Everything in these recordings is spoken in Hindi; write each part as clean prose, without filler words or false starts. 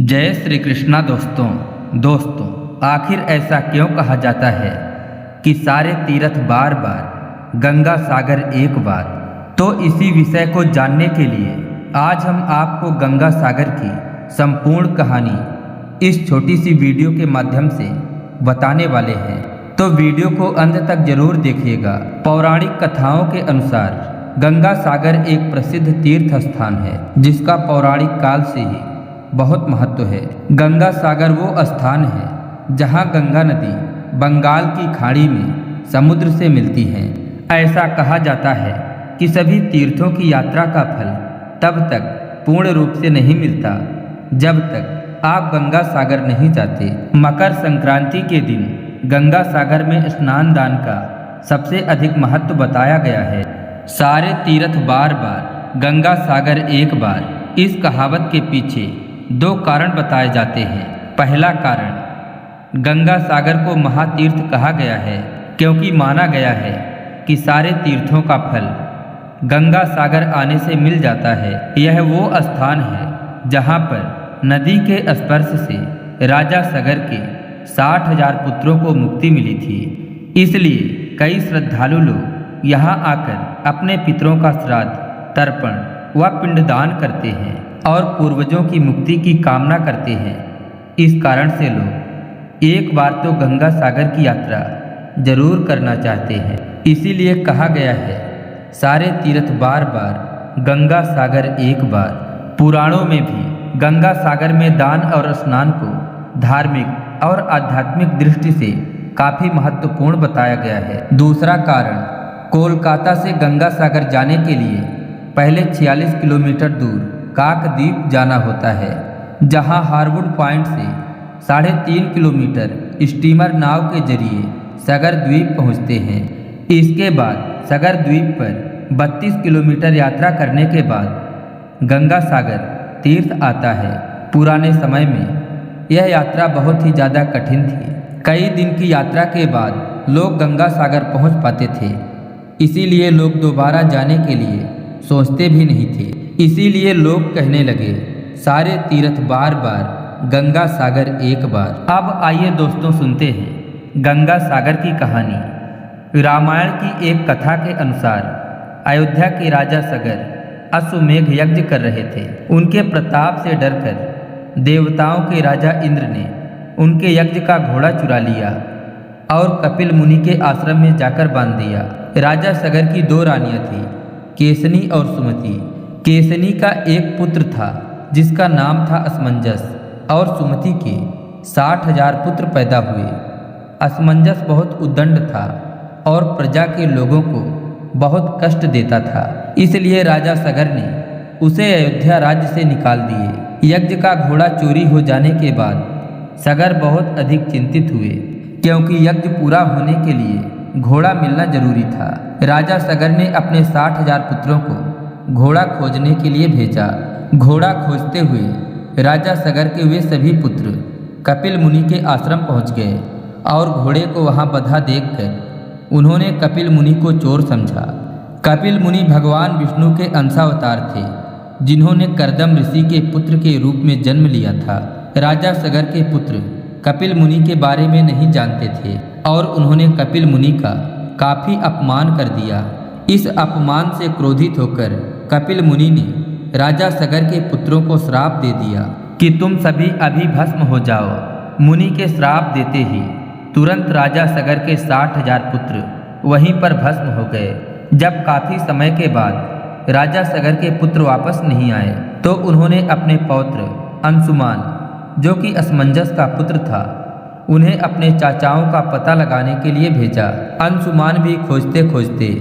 जय श्री कृष्णा। दोस्तों आखिर ऐसा क्यों कहा जाता है कि सारे तीर्थ बार बार गंगा सागर एक बार। तो इसी विषय को जानने के लिए आज हम आपको गंगा सागर की संपूर्ण कहानी इस छोटी सी वीडियो के माध्यम से बताने वाले हैं। तो वीडियो को अंत तक जरूर देखिएगा। पौराणिक कथाओं के अनुसार गंगा सागर एक प्रसिद्ध तीर्थ स्थान है जिसका पौराणिक काल से ही बहुत महत्व है। गंगा सागर वो स्थान है जहाँ गंगा नदी बंगाल की खाड़ी में समुद्र से मिलती है। ऐसा कहा जाता है कि सभी तीर्थों की यात्रा का फल तब तक पूर्ण रूप से नहीं मिलता जब तक आप गंगा सागर नहीं जाते। मकर संक्रांति के दिन गंगा सागर में स्नान दान का सबसे अधिक महत्व बताया गया है। सारे तीर्थ बार बार गंगा सागर एक बार, इस कहावत के पीछे दो कारण बताए जाते हैं। पहला कारण, गंगा सागर को महातीर्थ कहा गया है क्योंकि माना गया है कि सारे तीर्थों का फल गंगा सागर आने से मिल जाता है। यह वो स्थान है जहाँ पर नदी के स्पर्श से राजा सगर के 60,000 पुत्रों को मुक्ति मिली थी। इसलिए कई श्रद्धालु लोग यहाँ आकर अपने पितरों का श्राद्ध, तर्पण व पिंडदान करते हैं और पूर्वजों की मुक्ति की कामना करते हैं। इस कारण से लोग एक बार तो गंगा सागर की यात्रा जरूर करना चाहते हैं। इसीलिए कहा गया है, सारे तीर्थ बार बार गंगा सागर एक बार। पुराणों में भी गंगा सागर में दान और स्नान को धार्मिक और आध्यात्मिक दृष्टि से काफी महत्वपूर्ण बताया गया है। दूसरा कारण, कोलकाता से गंगा सागर जाने के लिए पहले 46 किलोमीटर दूर काकद्वीप जाना होता है, जहां हार्वुड पॉइंट से 3.5 किलोमीटर स्टीमर नाव के जरिए सगर द्वीप पहुंचते हैं। इसके बाद सगर द्वीप पर 32 किलोमीटर यात्रा करने के बाद गंगा सागर तीर्थ आता है। पुराने समय में यह यात्रा बहुत ही ज़्यादा कठिन थी। कई दिन की यात्रा के बाद लोग गंगा सागर पहुंच पाते थे। इसीलिए लोग दोबारा जाने के लिए सोचते भी नहीं थे। इसीलिए लोग कहने लगे, सारे तीर्थ बार बार गंगा सागर एक बार। अब आइए दोस्तों सुनते हैं गंगा सागर की कहानी। रामायण की एक कथा के अनुसार अयोध्या के राजा सगर अश्वमेघ यज्ञ कर रहे थे। उनके प्रताप से डरकर देवताओं के राजा इंद्र ने उनके यज्ञ का घोड़ा चुरा लिया और कपिल मुनि के आश्रम में जाकर बांध दिया। राजा सगर की 2 रानियां थीं, केसनी और सुमति। केसनी का एक पुत्र था जिसका नाम था असमंजस और सुमति के 60,000 पुत्र पैदा हुए। असमंजस बहुत उद्दंड था और प्रजा के लोगों को बहुत कष्ट देता था। इसलिए राजा सगर ने उसे अयोध्या राज्य से निकाल दिए। यज्ञ का घोड़ा चोरी हो जाने के बाद सगर बहुत अधिक चिंतित हुए क्योंकि यज्ञ पूरा होने के लिए घोड़ा मिलना जरूरी था। राजा सगर ने अपने 60,000 पुत्रों को घोड़ा खोजने के लिए भेजा। घोड़ा खोजते हुए राजा सगर के वे सभी पुत्र कपिल मुनि के आश्रम पहुंच गए और घोड़े को वहां बंधा देखकर उन्होंने कपिल मुनि को चोर समझा। कपिल मुनि भगवान विष्णु के अंशावतार थे जिन्होंने कर्दम ऋषि के पुत्र के रूप में जन्म लिया था। राजा सगर के पुत्र कपिल मुनि के बारे में नहीं जानते थे और उन्होंने कपिल मुनि का काफी अपमान कर दिया। इस अपमान से क्रोधित होकर कपिल मुनि ने राजा सगर के पुत्रों को श्राप दे दिया कि तुम सभी अभी भस्म हो जाओ। मुनि के श्राप देते ही तुरंत राजा सगर के 60,000 पुत्र वहीं पर भस्म हो गए। जब काफी समय के बाद राजा सगर के पुत्र वापस नहीं आए तो उन्होंने अपने पौत्र अंशुमान, जो कि असमंजस का पुत्र था, उन्हें अपने चाचाओं का पता लगाने के लिए भेजा। अंशुमान भी खोजते खोजते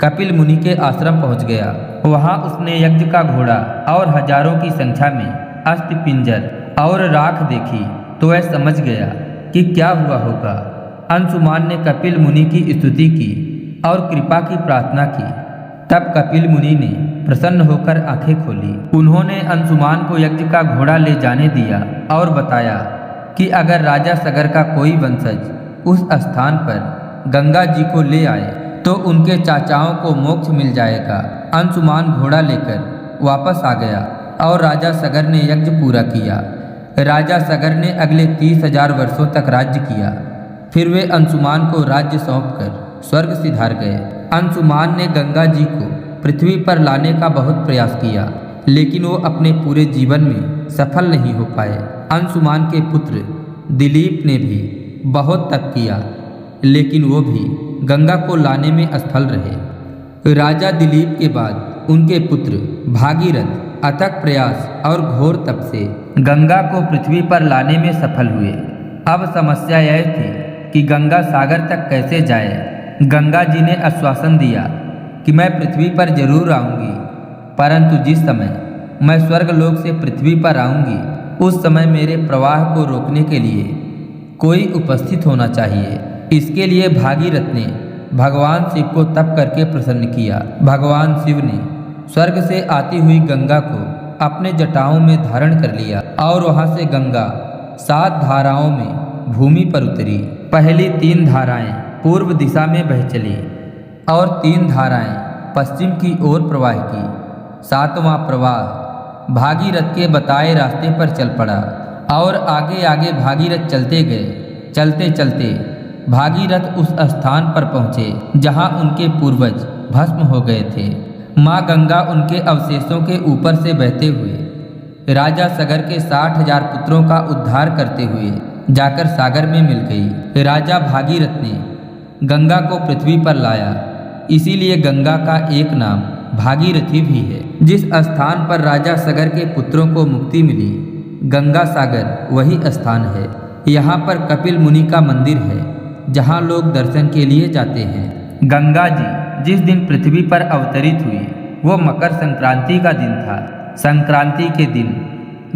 कपिल मुनि के आश्रम पहुंच गया। वहां उसने यज्ञ का घोड़ा और हजारों की संख्या में अस्थि पिंजर और राख देखी तो वह समझ गया कि क्या हुआ होगा। अंशुमान ने कपिल मुनि की स्तुति की और कृपा की प्रार्थना की। तब कपिल मुनि ने प्रसन्न होकर आंखें खोली। उन्होंने अंशुमान को यज्ञ का घोड़ा ले जाने दिया और बताया कि अगर राजा सगर का कोई वंशज उस स्थान पर गंगा जी को ले आए तो उनके चाचाओं को मोक्ष मिल जाएगा। अंशुमान घोड़ा लेकर वापस आ गया और राजा सगर ने यज्ञ पूरा किया। राजा सगर ने अगले 30,000 वर्षों तक राज्य किया। फिर वे अंशुमान को राज्य सौंपकर स्वर्ग सिधार गए। अंशुमान ने गंगा जी को पृथ्वी पर लाने का बहुत प्रयास किया, लेकिन वो अपने पूरे जीवन में सफल नहीं हो पाए। अंशुमान के पुत्र दिलीप ने भी बहुत तप किया, लेकिन वो भी गंगा को लाने में असफल रहे। राजा दिलीप के बाद उनके पुत्र भागीरथ अथक प्रयास और घोर तप से गंगा को पृथ्वी पर लाने में सफल हुए। अब समस्या यह थी कि गंगा सागर तक कैसे जाए। गंगा जी ने आश्वासन दिया कि मैं पृथ्वी पर जरूर आऊंगी, परंतु जिस समय मैं स्वर्गलोक से पृथ्वी पर आऊंगी उस समय मेरे प्रवाह को रोकने के लिए कोई उपस्थित होना चाहिए। इसके लिए भागीरथ ने भगवान शिव को तप करके प्रसन्न किया। भगवान शिव ने स्वर्ग से आती हुई गंगा को अपने जटाओं में धारण कर लिया और वहां से गंगा 7 धाराओं में भूमि पर उतरी। पहली 3 धाराएं पूर्व दिशा में बह चली और 3 धाराएं पश्चिम की ओर प्रवाह की। 7वां प्रवाह भागीरथ के बताए रास्ते पर चल पड़ा और आगे आगे भागीरथ चलते गए। चलते चलते भागीरथ उस स्थान पर पहुँचे जहाँ उनके पूर्वज भस्म हो गए थे। माँ गंगा उनके अवशेषों के ऊपर से बहते हुए राजा सगर के 60,000 पुत्रों का उद्धार करते हुए जाकर सागर में मिल गई। राजा भागीरथ ने गंगा को पृथ्वी पर लाया, इसीलिए गंगा का एक नाम भागीरथी भी है। जिस स्थान पर राजा सगर के पुत्रों को मुक्ति मिली, गंगा सागर वही स्थान है। यहाँ पर कपिल मुनि का मंदिर है जहाँ लोग दर्शन के लिए जाते हैं। गंगा जी जिस दिन पृथ्वी पर अवतरित हुई वो मकर संक्रांति का दिन था। संक्रांति के दिन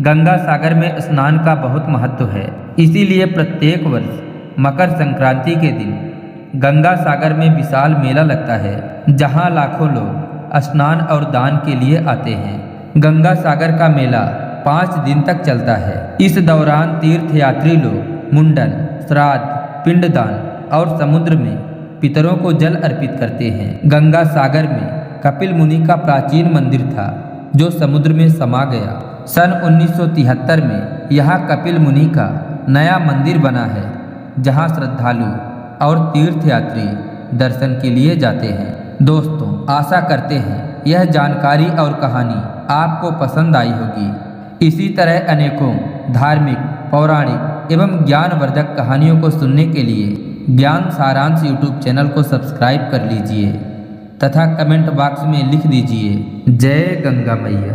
गंगा सागर में स्नान का बहुत महत्व है, इसीलिए प्रत्येक वर्ष मकर संक्रांति के दिन गंगा सागर में विशाल मेला लगता है जहां लाखों लोग स्नान और दान के लिए आते हैं। गंगा सागर का मेला 5 दिन तक चलता है। इस दौरान तीर्थयात्री लोग मुंडन, श्राद्ध, पिंडदान और समुद्र में पितरों को जल अर्पित करते हैं। गंगा सागर में कपिल मुनि का प्राचीन मंदिर था जो समुद्र में समा गया। सन 1973 में यहाँ कपिल मुनि का नया मंदिर बना है जहाँ श्रद्धालु और तीर्थयात्री दर्शन के लिए जाते हैं। दोस्तों, आशा करते हैं यह जानकारी और कहानी आपको पसंद आई होगी। इसी तरह अनेकों धार्मिक, पौराणिक एवं ज्ञानवर्धक कहानियों को सुनने के लिए ज्ञान सारांश यूट्यूब चैनल को सब्सक्राइब कर लीजिए तथा कमेंट बॉक्स में लिख दीजिए जय गंगा मैया।